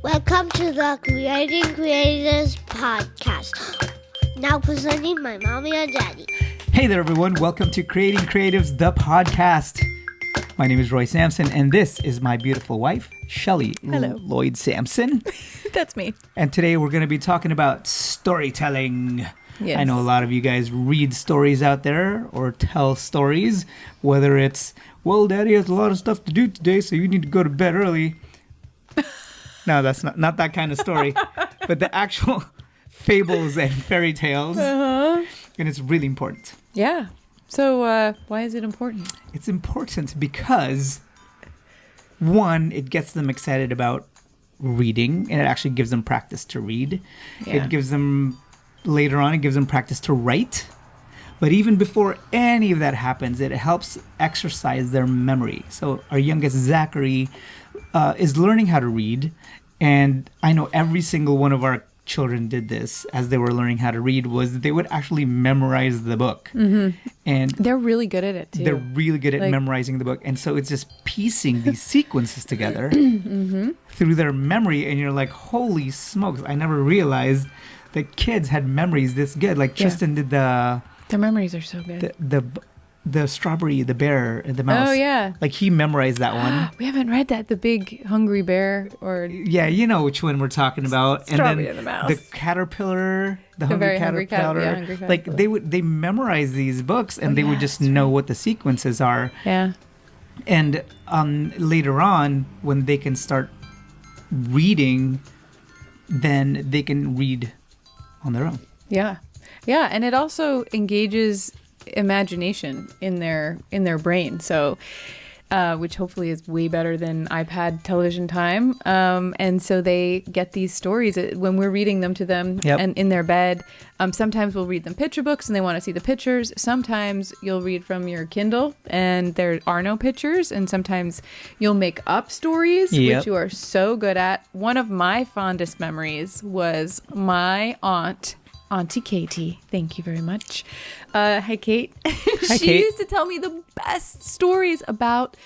Welcome to the Creating Creatives podcast. Now presenting my mommy and daddy. Hey there, everyone. Welcome to Creating Creatives, the podcast. My name is Roy Sampson, and this is my beautiful wife, Shelly Lloyd Sampson. That's me. And today we're going to be talking about storytelling. Yes. I know a lot of you guys read stories out there or tell stories, whether it's, well, Daddy has a lot of stuff to do today, so you need to go to bed early. No, that's not that kind of story, but the actual fables and fairy tales. And it's really important. Yeah. So why is it important? It's important because, one, it gets them excited about reading, and it actually gives them practice to read. Yeah. It gives them, later on, it gives them practice to write. But even before any of that happens, it helps exercise their memory. So our youngest, Zachary, is learning how to read. And I know every single one of our children did this as they were learning how to read, was they would actually memorize the book. Mm-hmm. And they're really good at it, too. they're really good at memorizing the book. And so it's just piecing these sequences together through their memory. And you're like, holy smokes, I never realized that kids had memories this good. Like Tristan did Their memories are so good. the strawberry, the bear, and the mouse. Oh, yeah. Like he memorized that one. We haven't read that. The big hungry bear or... Yeah, you know which one we're talking about. Strawberry and then and the mouse. The caterpillar, the hungry very hungry caterpillar. hungry Like caterpillar. they memorize these books and they would just know what the sequences are. Yeah. And later on, when they can start reading, then they can read on their own. Yeah. Yeah. And it also engages imagination in their brain. So, which hopefully is way better than iPad television time. And so they get these stories when we're reading them to them and in their bed. Sometimes we'll read them picture books and they want to see the pictures. Sometimes you'll read from your Kindle and there are no pictures. And sometimes you'll make up stories, which you are so good at. One of my fondest memories was my Auntie Katie, thank you very much. Hi, Kate. Hi, She Kate. used to tell me the best stories about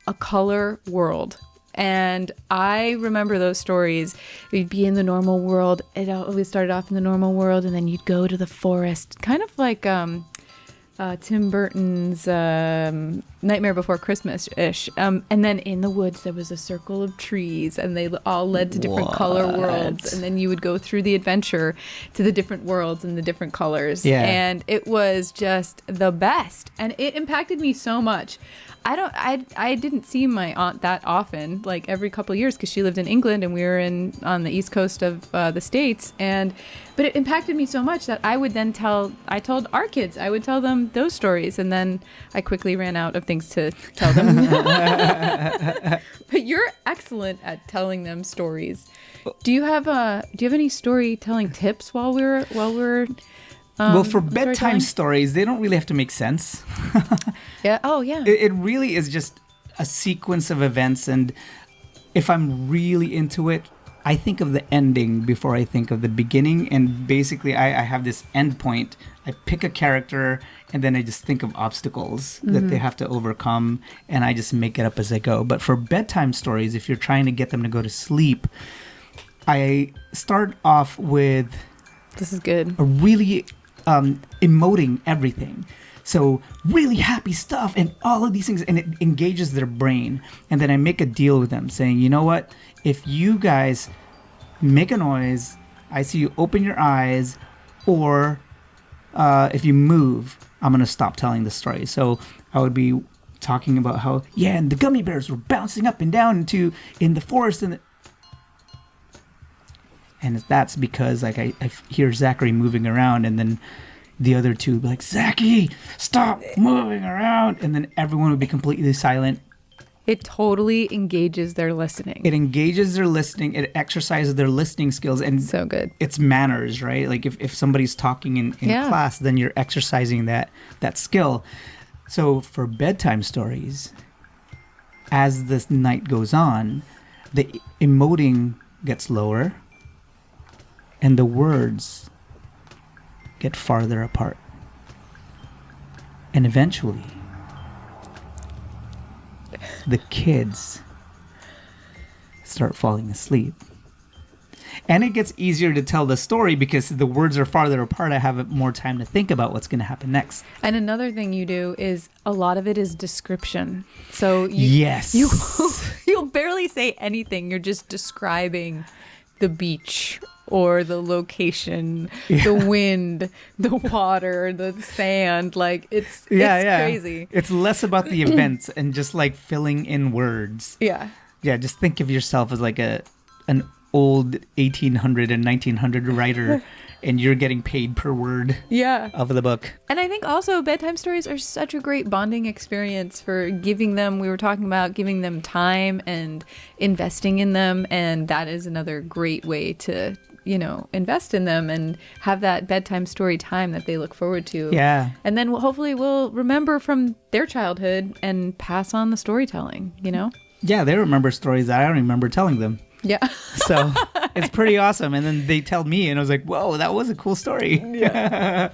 a color world. And I remember those stories. We'd be in the normal world. It always started off in the normal world, and then you'd go to the forest, kind of like Tim Burton's Nightmare Before Christmas-ish. And then in the woods, there was a circle of trees, and they all led to different color worlds. And then you would go through the adventure to the different worlds and the different colors. Yeah. And it was just the best. And it impacted me so much. I didn't see my aunt that often, like every couple of years, because she lived in England and we were on the east coast of the States. But it impacted me so much that I would then I told our kids, I would tell them those stories, and then I quickly ran out of things to tell them. But you're excellent at telling them stories. Do you have any storytelling tips while we're Well, for bedtime storytelling? stories, they don't really have to make sense. Yeah. Oh, yeah. It really is just a sequence of events. And if I'm really into it, I think of the ending before I think of the beginning. And basically, I have this end point. I pick a character, and then I just think of obstacles that they have to overcome, and I just make it up as I go. But for bedtime stories, if you're trying to get them to go to sleep, I start off with This is good. a really emoting everything. So really happy stuff and all of these things, and it engages their brain. And then I make a deal with them saying, you know what? If you guys make a noise, I see you open your eyes, or if you move, I'm going to stop telling the story. So I would be talking about how, and the gummy bears were bouncing up and down in the forest. And that's because like I hear Zachary moving around, and then the other two would be like, Zachy, stop moving around. And then everyone would be completely silent. It totally engages their listening. It engages their listening. It exercises their listening skills. And So good. It's manners, right? Like if somebody's talking in class, then you're exercising that skill. So for bedtime stories, as the night goes on, the emoting gets lower and the words get farther apart. And eventually, the kids start falling asleep. And it gets easier to tell the story because the words are farther apart. I have more time to think about what's going to happen next. And another thing you do is a lot of it is description. So Yes. you'll barely say anything. You're just describing the beach or the location, the wind, the water, the sand. Like it's crazy. It's less about the events and just like filling in words. Yeah. Yeah, just think of yourself as like an old 1800 and 1900 writer, and you're getting paid per word of the book. And I think also bedtime stories are such a great bonding experience for giving them, we were talking about giving them time and investing in them. And that is another great way to, invest in them and have that bedtime story time that they look forward to. Yeah. And then hopefully we'll remember from their childhood and pass on the storytelling, Yeah, they remember stories that I don't remember telling them. Yeah. So it's pretty awesome. And then they tell me, and I was like, whoa, that was a cool story. Yeah.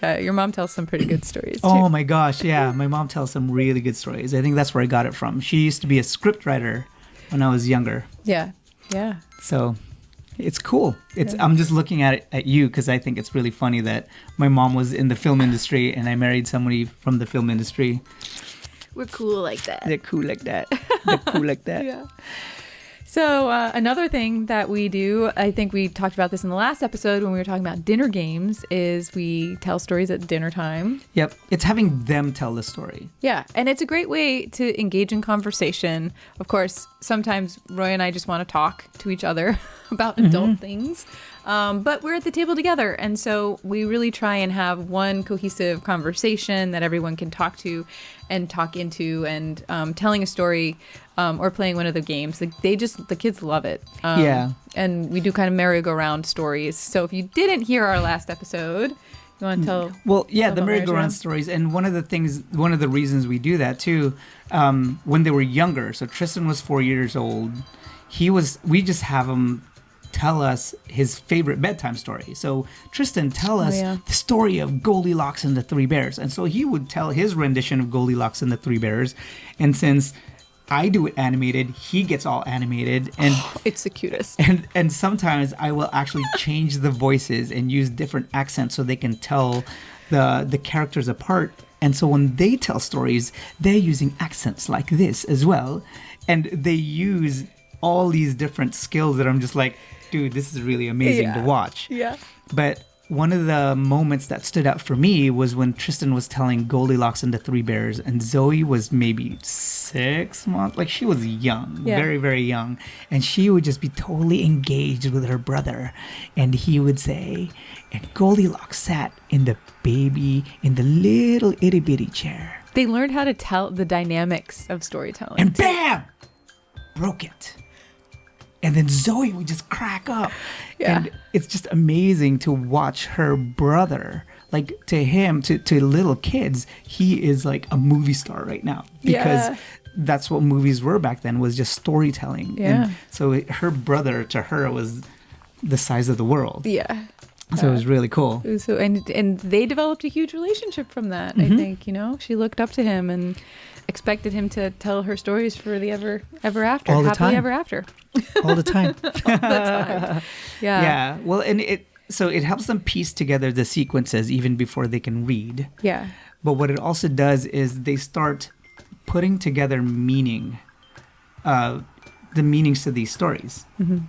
Your mom tells some pretty good stories, too. Oh, my gosh. Yeah, my mom tells some really good stories. I think that's where I got it from. She used to be a script writer when I was younger. Yeah. Yeah. So it's cool. I'm just looking at you because I think it's really funny that my mom was in the film industry and I married somebody from the film industry. We're cool like that. They're cool like that. They're cool like that. Yeah. So another thing that we do, I think we talked about this in the last episode when we were talking about dinner games, is we tell stories at dinner time. Yep. It's having them tell the story. Yeah. And it's a great way to engage in conversation. Of course, sometimes Roy and I just want to talk to each other about adult things. But we're at the table together. And so we really try and have one cohesive conversation that everyone can talk to and talk into, and telling a story or playing one of the games. The kids love it. Yeah. And we do kind of merry-go-round stories. So if you didn't hear our last episode, you want to tell? Well, yeah, tell the about merry-go-round stories. And one of the reasons we do that too, when they were younger. So Tristan was 4 years old. We just have him tell us his favorite bedtime story. So Tristan, tell us the story of Goldilocks and the Three Bears. And so he would tell his rendition of Goldilocks and the Three Bears. And since I do it animated, he gets all animated. And it's the cutest. And sometimes I will actually change the voices and use different accents so they can tell the characters apart. And so when they tell stories, they're using accents like this as well. And they use all these different skills that I'm just like, dude, this is really amazing to watch. Yeah. But one of the moments that stood out for me was when Tristan was telling Goldilocks and the Three Bears, and Zoe was maybe 6 months. Like, she was young, very, very young. And she would just be totally engaged with her brother. And he would say, and Goldilocks sat in the little itty bitty chair. They learned how to tell the dynamics of storytelling. And bam! Broke it. And then Zoe would just crack up. Yeah. And it's just amazing to watch her brother. Like, to him, to little kids, he is like a movie star right now. Because that's what movies were back then, was just storytelling. Yeah. And so her brother, to her, was the size of the world. Yeah. So it was really cool. So and they developed a huge relationship from that. I think, she looked up to him and expected him to tell her stories for the ever after. All the Happily time. ever after. All the time. All the time. Yeah. Yeah. Well, and it helps them piece together the sequences even before they can read. Yeah. But what it also does is they start putting together meaning, the meanings to these stories. Mm-hmm.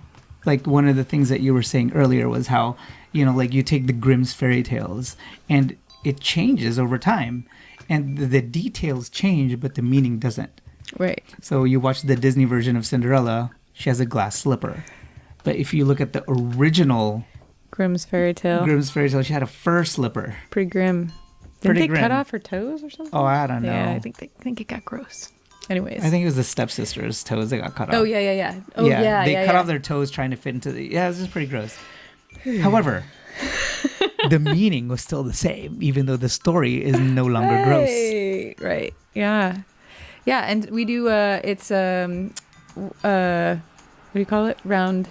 Like, one of the things that you were saying earlier was how, like, you take the Grimm's fairy tales and it changes over time. And the details change, but the meaning doesn't. Right. So you watch the Disney version of Cinderella, she has a glass slipper. But if you look at the original Grimm's fairy tale, she had a fur slipper. pretty grim. Didn't they cut off her toes or something? Oh, I don't know. Yeah, I think it got gross. Anyways. I think it was the stepsisters' toes that got cut off. Oh, yeah. Oh, yeah. They cut off their toes trying to fit into the... Yeah, it was just pretty gross. However, the meaning was still the same, even though the story is no longer gross. Right. Yeah. Yeah, and we do, it's, what do you call it? Merry-go-round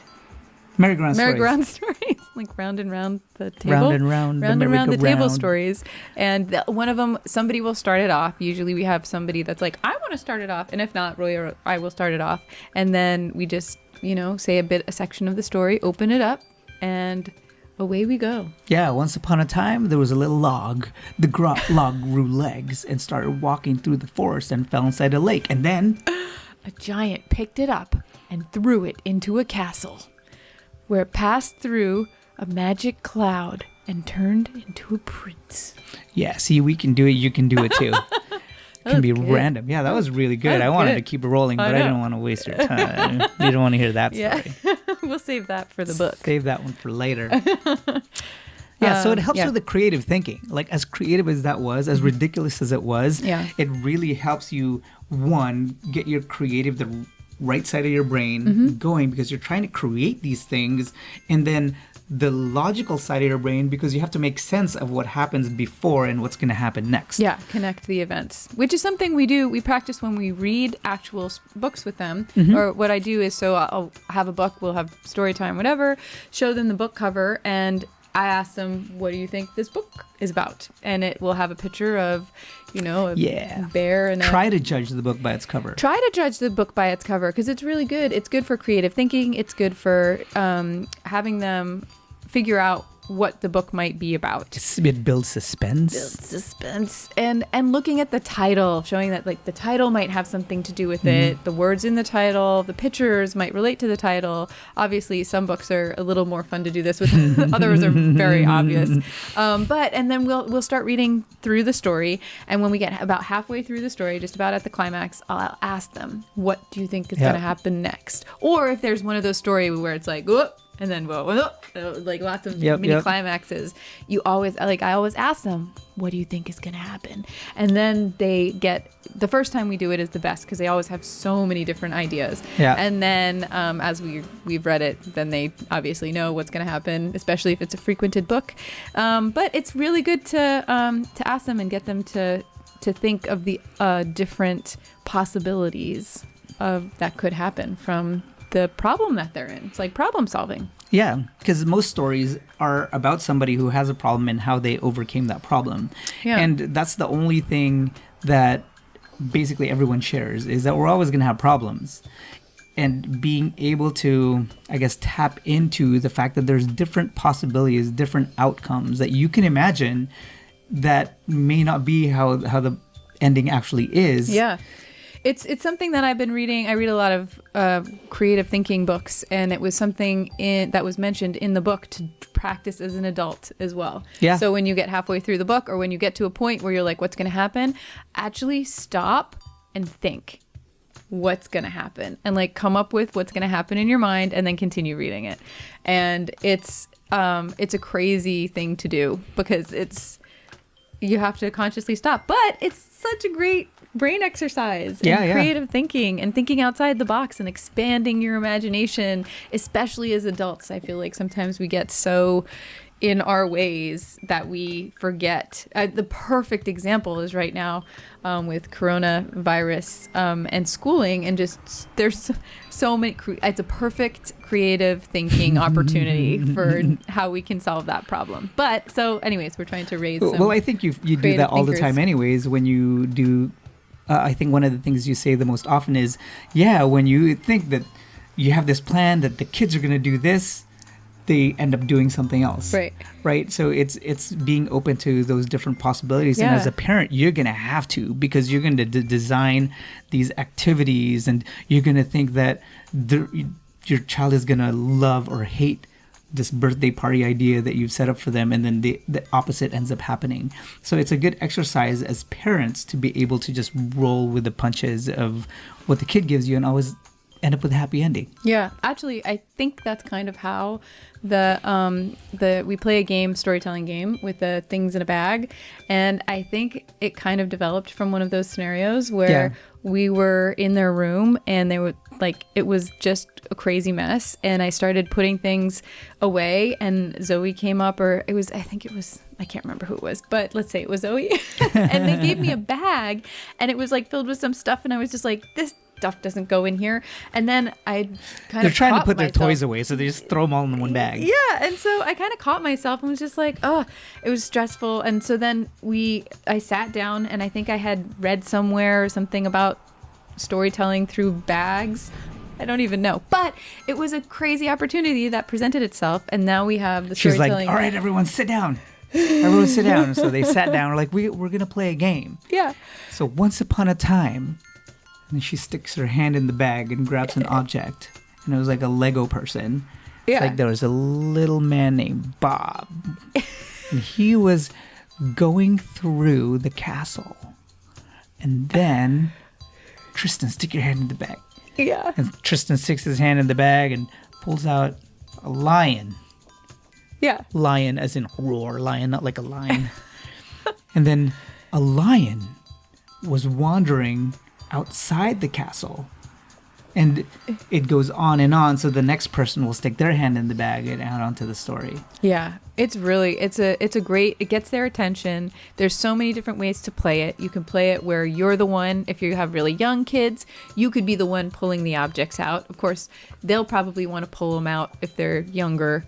stories. Like round and round the table. Round and round the table stories. And one of them, somebody will start it off. Usually we have somebody that's like, I want to start it off. And if not, Roy or I will start it off. And then we just say a section of the story, open it up, and away we go. Yeah, once upon a time, there was a little log. The log grew legs and started walking through the forest and fell inside a lake. And then a giant picked it up and threw it into a castle, where it passed through a magic cloud and turned into a prince. Yeah, see, we can do it. You can do it too. It can be good. Random. Yeah, that was really good. I wanted to keep it rolling, but I didn't want to waste your time. You don't want to hear that story. We'll save that for the book. Save that one for later. Yeah, so it helps with the creative thinking. Like, as creative as that was, as ridiculous as it was, it really helps you, one, get your the right side of your brain going, because you're trying to create these things, and then the logical side of your brain, because you have to make sense of what happens before and what's going to happen next. Yeah, connect the events, which is something we practice when we read actual books with them. Or what I do is, so I'll have a book, we'll have story time, whatever, show them the book cover, and I ask them, what do you think this book is about? And it will have a picture of, a bear. And try to judge the book by its cover. Try to judge the book by its cover, because it's really good. It's good for creative thinking. It's good for having them figure out what the book might be about. It builds suspense. And looking at the title, showing that like the title might have something to do with it. The words in the title, the pictures might relate to the title. Obviously, some books are a little more fun to do this with. Others are very obvious. And then we'll start reading through the story. And when we get about halfway through the story, just about at the climax, I'll ask them, what do you think is going to happen next? Or if there's one of those stories where it's like, whoop, and then like lots of mini climaxes, I always ask them, what do you think is going to happen? And then they get, the first time we do it is the best, because they always have so many different ideas. And then as we've read it, then they obviously know what's going to happen, especially if it's a frequented book. But it's really good to ask them and get them to think of the different possibilities of that could happen from the problem that they're in. It's like problem solving. Yeah, because most stories are about somebody who has a problem and how they overcame that problem. And that's the only thing that basically everyone shares, is that we're always going to have problems. And being able to, I guess, tap into the fact that there's different possibilities, different outcomes that you can imagine that may not be how the ending actually is. Yeah. It's something that I've been reading. I read a lot of creative thinking books, and it was something that was mentioned in the book to practice as an adult as well. Yeah. So when you get halfway through the book, or when you get to a point where you're like, what's going to happen? Actually stop and think what's going to happen, and like come up with what's going to happen in your mind, and then continue reading it. And it's a crazy thing to do, because you have to consciously stop, but it's such a great brain exercise and creative thinking and thinking outside the box and expanding your imagination, especially as adults. I feel like sometimes we get so in our ways that we forget. The perfect example is right now with coronavirus and schooling, and just there's so many. It's a perfect creative thinking opportunity for how we can solve that problem. But so, anyways, we're trying to raise. Well, I think you do that all the time, anyways. When you do. I think one of the things you say the most often is, when you think that you have this plan that the kids are going to do this, they end up doing something else. Right. So it's being open to those different possibilities. And as a parent, you're going to have to, because you're going to design these activities, and you're going to think that your child is going to love or hate this birthday party idea that you've set up for them, and then the opposite ends up happening. So it's a good exercise as parents to be able to just roll with the punches of what the kid gives you and always end up with a happy ending. Yeah, actually, I think that's kind of how we play a storytelling game with the things in a bag, and I think it kind of developed from one of those scenarios where we were in their room and they were like, it was just a crazy mess, and I started putting things away, and Zoe came up, I can't remember who it was, but let's say it was Zoe, and they gave me a bag, and it was like filled with some stuff, and I was just like, this stuff doesn't go in here. And then they're trying to put their toys away, so they just throw them all in one bag. Yeah, and so I kind of caught myself and was just like, oh, it was stressful. And so then I sat down, and I think I had read somewhere something about storytelling through bags, I don't even know. But it was a crazy opportunity that presented itself, and now we have the She's storytelling. like, all right, everyone sit down. Everyone sit down. And so they sat down. We're like, we're going to play a game. Yeah. So once upon a time, and then she sticks her hand in the bag and grabs an object. And it was like a Lego person. Yeah. It's like there was a little man named Bob. And he was going through the castle. And then, Tristan, stick your hand in the bag. Yeah. And Tristan sticks his hand in the bag and pulls out a lion. Yeah. Lion as in roar lion, not like a lion. And then a lion was wandering outside the castle. And it goes on and on, so the next person will stick their hand in the bag and add on to the story. Yeah, it's a great, it gets their attention. There's so many different ways to play it. You can play it where you're the one, if you have really young kids, you could be the one pulling the objects out. Of course, they'll probably want to pull them out if they're younger,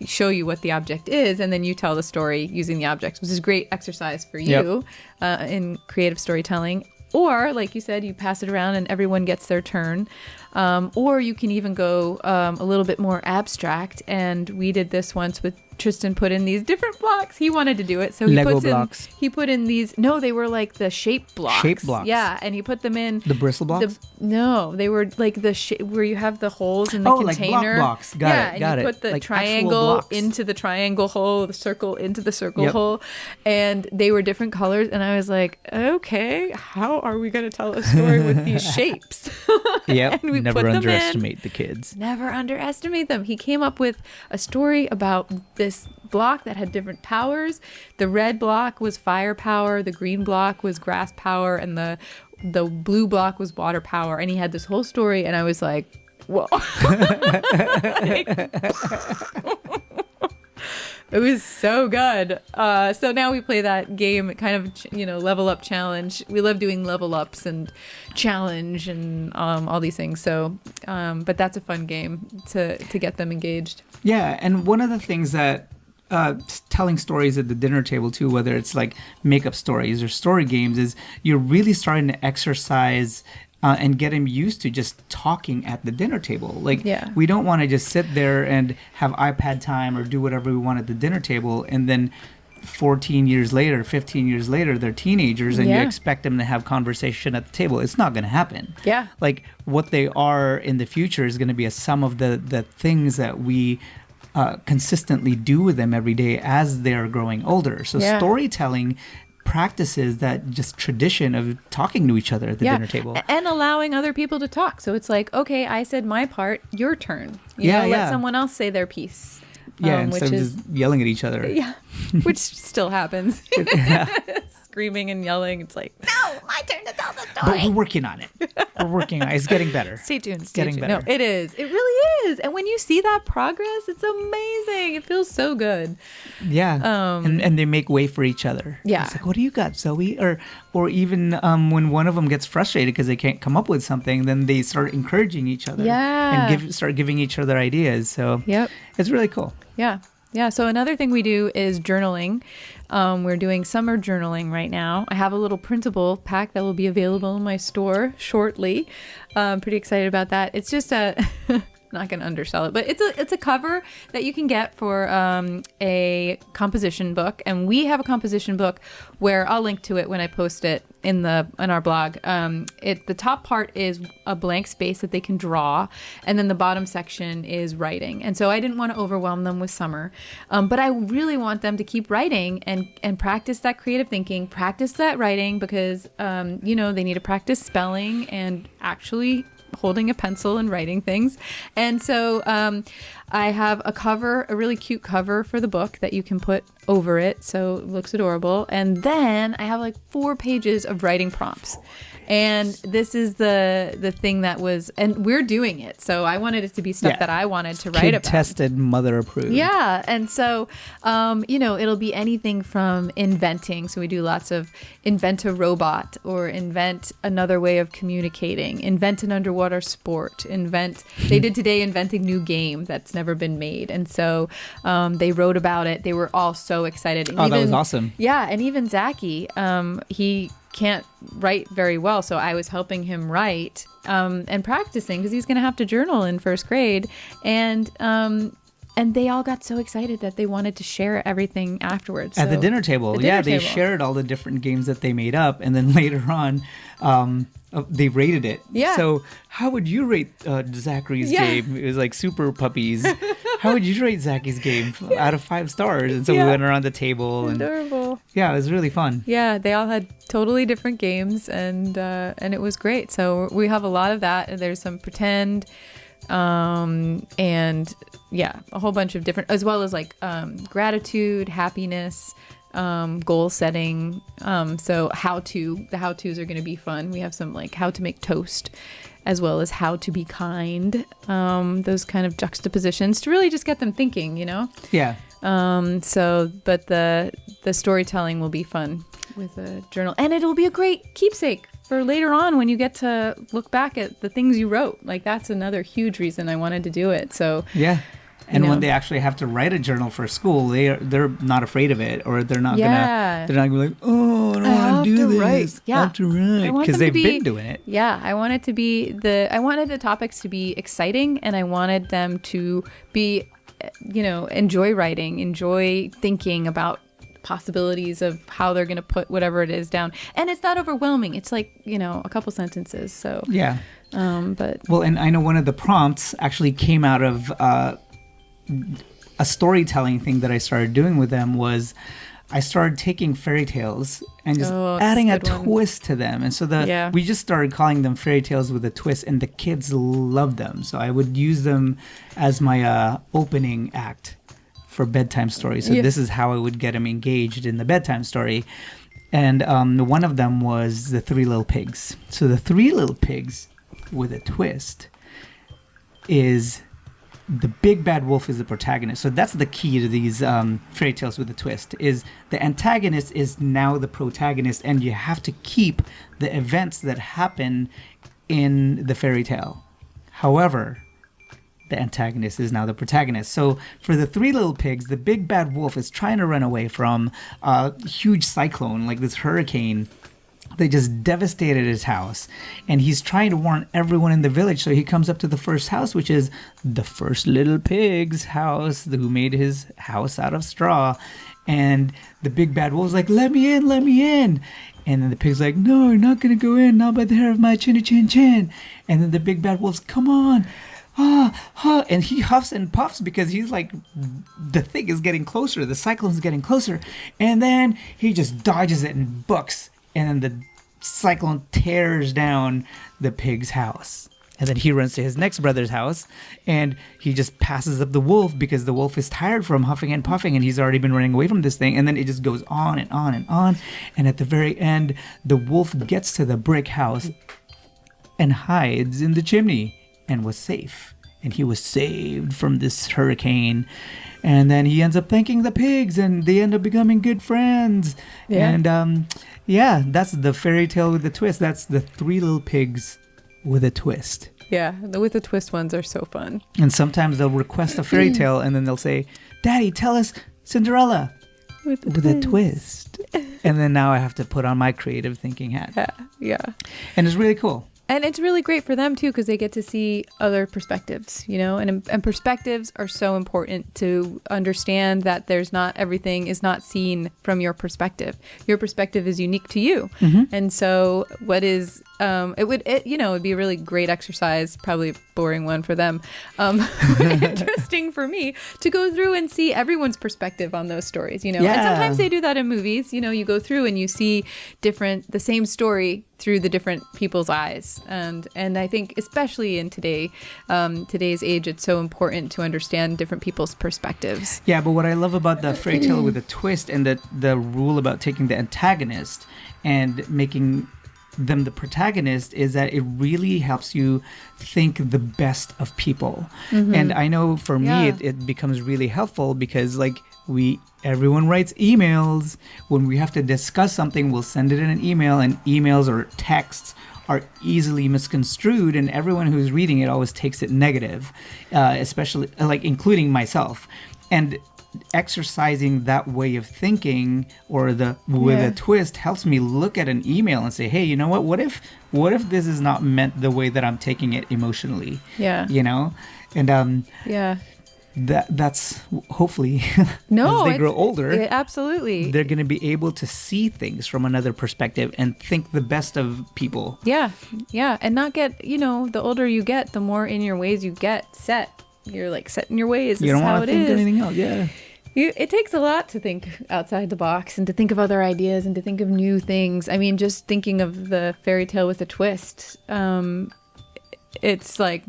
show you what the object is, and then you tell the story using the objects, which is great exercise for you in creative storytelling. Or, like you said, you pass it around and everyone gets their turn. Or you can even go a little bit more abstract. And we did this once with Tristan put in these different blocks. He wanted to do it. So Lego blocks. He put in these. No, they were like the shape blocks. Shape blocks. Yeah. And he put them in. The bristle blocks? No, they were like the where you have the holes in the container. Like block blocks. Got it. And you put the like triangle into the triangle hole, the circle into the circle hole. And they were different colors. And I was like, okay, how are we going to tell a story with these shapes? Yep. And we Never put them underestimate the kids. Never underestimate them. He came up with a story about this block that had different powers. The red block was fire power, the green block was grass power, and the blue block was water power. And he had this whole story, and I was like, whoa. It was so good. So now we play that game, kind of, level up challenge. We love doing level ups and challenge and all these things. So, but that's a fun game to get them engaged. Yeah, and one of the things that telling stories at the dinner table too, whether it's like make-up stories or story games, is you're really starting to exercise and get him used to just talking at the dinner table. Like, we don't want to just sit there and have iPad time or do whatever we want at the dinner table, and then 14 years later, 15 years later, they're teenagers, and you expect them to have conversation at the table. It's not going to happen. Yeah. Like, what they are in the future is going to be a sum of the things that we consistently do with them every day as they're growing older. So storytelling practices that just tradition of talking to each other at the dinner table and allowing other people to talk. So it's like, okay, I said my part, your turn. Let someone else say their piece. Instead of just yelling at each other. Yeah, which still happens. Screaming and yelling. It's like, no, my turn to tell the story. But we're working on it. It's getting better. Stay tuned. It's getting better. No, it is. It really is. And when you see that progress, it's amazing. It feels so good. Yeah. And they make way for each other. Yeah. It's like, what do you got, Zoe? Or even when one of them gets frustrated because they can't come up with something, then they start encouraging each other. Yeah. And start giving each other ideas. So it's really cool. Yeah. Yeah. So another thing we do is journaling. We're doing summer journaling right now. I have a little printable pack that will be available in my store shortly. I'm pretty excited about that. It's just not going to undersell it, but it's a cover that you can get for a composition book. And we have a composition book where I'll link to it when I post it in our blog. The top part is a blank space that they can draw, and then the bottom section is writing. And so I didn't want to overwhelm them with summer, but I really want them to keep writing and practice that creative thinking, practice that writing, because they need to practice spelling and actually holding a pencil and writing things. And so I have a really cute cover for the book that you can put over it, so it looks adorable. And then I have like 4 pages of writing prompts. And this is the thing that was, and we're doing it. So I wanted it to be stuff that I wanted to write about. Kid-tested, mother-approved. Yeah. And so, it'll be anything from inventing. So we do lots of invent a robot, or invent another way of communicating, invent an underwater sport, they did today inventing new game that's never been made. And so they wrote about it. They were all so excited. And that was awesome. Yeah. And even Zachy, can't write very well, so I was helping him write and practicing because he's going to have to journal in first grade. And they all got so excited that they wanted to share everything afterwards. At the dinner table. They table. shared all the different games that they made up. And then later on, they rated it. Yeah. So how would you rate Zachary's game? It was like super puppies. How would you rate Zachy's game out of 5 stars? And so we went around the table. Adorable. Yeah, it was really fun. Yeah, they all had totally different games, and it was great. So we have a lot of that. And there's some pretend, and yeah, a whole bunch of different, as well as like gratitude, happiness, goal setting. So the how-tos are going to be fun. We have some like how to make toast, as well as how to be kind. Those kind of juxtapositions to really just get them thinking, you know? Yeah. But the storytelling will be fun with a journal, and it'll be a great keepsake for later on when you get to look back at the things you wrote. Like, that's another huge reason I wanted to do it. So yeah. And when they actually have to write a journal for school, they're not afraid of it, or they're not gonna be like, oh, I don't want to do this. Write. Yeah. I have to write, because they've been doing it. Yeah, I wanted the topics to be exciting, and I wanted them to be, enjoy writing, enjoy thinking about possibilities of how they're going to put whatever it is down. And it's not overwhelming. It's like, a couple sentences. So yeah. But and I know one of the prompts actually came out of a storytelling thing that I started doing with them. Was I started taking fairy tales and just adding a twist to them. And so we just started calling them fairy tales with a twist, and the kids loved them. So I would use them as my opening act for bedtime stories. So this is how I would get them engaged in the bedtime story. And one of them was the 3 Little Pigs. So the 3 Little Pigs with a twist is the big bad wolf is the protagonist. So that's the key to these fairy tales with a twist, is the antagonist is now the protagonist, and you have to keep the events that happen in the fairy tale. However, the antagonist is now the protagonist. So for the 3 Little Pigs, the big bad wolf is trying to run away from a huge cyclone, like this hurricane. They just devastated his house, and he's trying to warn everyone in the village. So he comes up to the first house, which is the first little pig's house, who made his house out of straw. And the big bad wolf's like, let me in, let me in. And then the pig's like, no, you're not going to go in, not by the hair of my chinny chin chin. And then the big bad wolf's, come on. And he huffs and puffs because he's like, the thing is getting closer, the cyclone's getting closer. And then he just dodges it and books. And then the cyclone tears down the pig's house. And then he runs to his next brother's house, and he just passes up the wolf because the wolf is tired from huffing and puffing, and he's already been running away from this thing. And then it just goes on and on and on. And at the very end, the wolf gets to the brick house and hides in the chimney and was safe. And he was saved from this hurricane. And then he ends up thanking the pigs, and they end up becoming good friends. Yeah. And that's the fairy tale with the twist. That's the 3 Little Pigs with a twist. Yeah, the with a twist ones are so fun. And sometimes they'll request a fairy tale, and then they'll say, Daddy, tell us Cinderella with a twist. And then now I have to put on my creative thinking hat. Yeah. And it's really cool. And it's really great for them, too, because they get to see other perspectives, and perspectives are so important to understand that everything is not seen from your perspective. Your perspective is unique to you. Mm-hmm. And so what is, it would be a really great exercise, probably a boring one for them, interesting for me to go through and see everyone's perspective on those stories, And sometimes they do that in movies, you go through and you see the same story through the different people's eyes. And I think especially in today's age, it's so important to understand different people's perspectives. Yeah, but what I love about the fairy tale with a twist, and the rule about taking the antagonist and making them the protagonist, is that it really helps you think the best of people. Mm-hmm. And I know for me it becomes really helpful because everyone writes emails. When we have to discuss something, we'll send it in an email, and emails or texts are easily misconstrued, and everyone who's reading it always takes it negative, especially including myself. And exercising that way of thinking or with a twist helps me look at an email and say, hey, you know what if this is not meant the way that I'm taking it emotionally? Yeah. You know? And yeah. That's hopefully no, as they grow older, absolutely, they're going to be able to see things from another perspective and think the best of people. Yeah, and not get, the older you get, the more in your ways you get set. You're like set in your ways. This You don't is how want to think anything else. Yeah. It takes a lot to think outside the box and to think of other ideas and to think of new things. I mean, just thinking of the fairy tale with a twist. It's like,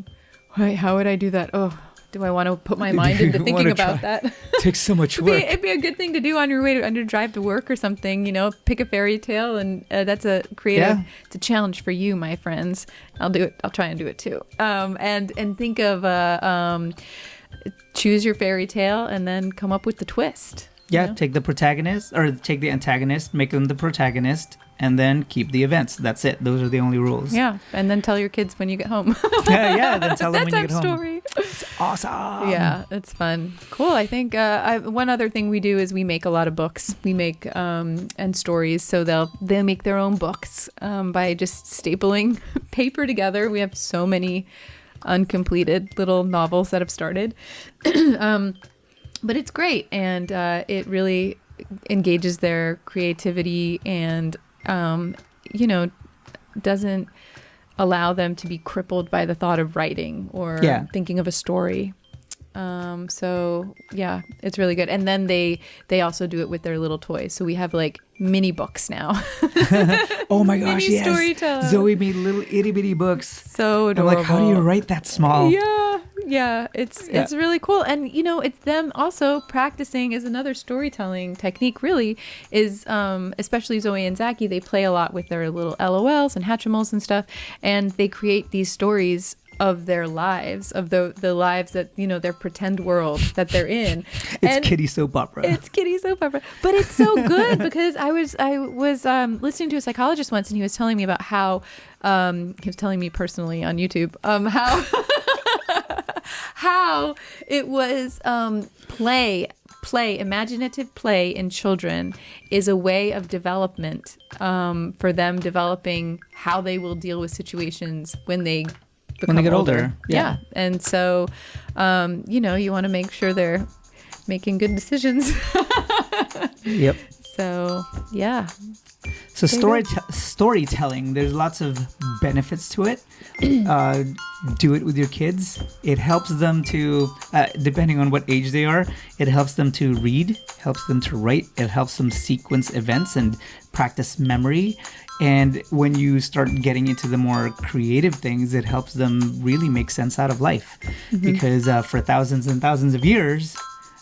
wait, how would I do that? Oh, do I want to put my mind into thinking about that? It takes so much work. It'd be a good thing to do on your way to drive to work or something, pick a fairy tale, and that's a creative, it's a challenge for you, my friends. I'll do it. I'll try and do it too. And think of, choose your fairy tale and then come up with the twist. Yeah. Take the protagonist or take the antagonist, make them the protagonist, and then keep the events. That's it. Those are the only rules. Yeah. And then tell your kids when you get home. Then tell them when you get home. Story. It's awesome. Yeah, it's fun. Cool. I think one other thing we do is we make a lot of books. We make and stories. So they'll make their own books by just stapling paper together. We have so many uncompleted little novels that have started. But it's great. And it really engages their creativity and, doesn't allow them to be crippled by the thought of writing or thinking of a story. So yeah, it's really good. And then they also do it with their little toys. So we have like mini books now. Oh my gosh, mini yes. Storyteller. Zoe made little itty bitty books. So adorable. I'm like, how do you write that small? Yeah, it's really cool. And it's them also practicing is another storytelling technique really is especially Zoe and Zachy, they play a lot with their little LOLs and Hatchimals and stuff, and they create these stories of their lives, of the lives that their pretend world that they're in. It's kiddie soap opera. It's kiddie soap opera, but it's so good because I was listening to a psychologist once, and he was telling me about how he was telling me personally on YouTube how it was imaginative play in children is a way of development for them developing how they will deal with situations when they get older. Yeah. And so, you want to make sure they're making good decisions. Yep. So, yeah. So storytelling, there's lots of benefits to it. Do it with your kids. It helps them to, depending on what age they are, it helps them to read, helps them to write, it helps them sequence events and practice memory. And when you start getting into the more creative things, it helps them really make sense out of life. Mm-hmm. Because for thousands and thousands of years,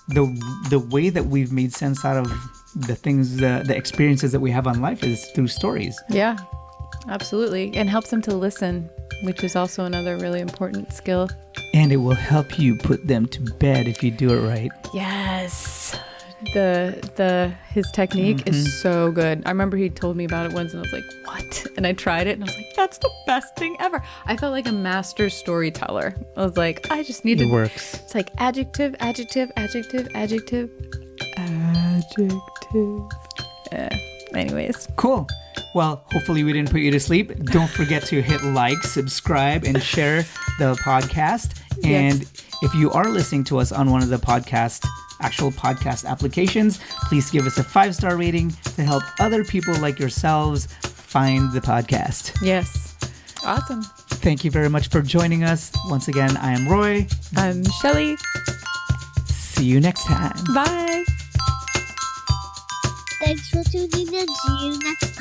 the way that we've made sense out of the things, the experiences that we have on life is through stories. Yeah, absolutely. And helps them to listen, which is also another really important skill. And it will help you put them to bed if you do it right. Yes. His technique is so good. I remember he told me about it once and I was like, what? And I tried it and I was like, that's the best thing ever. I felt like a master storyteller. I was like, I just need it works. It's like adjective. Anyways. Cool. Well, hopefully we didn't put you to sleep. Don't forget to hit like, subscribe, and share the podcast. And if you are listening to us on one of the actual podcast applications, please give us a 5-star rating to help other people like yourselves find the podcast. Yes. Awesome. Thank you very much for joining us. Once again, I am Roy. I'm Shelly. See you next time. Bye. Thanks for tuning in. See you next time.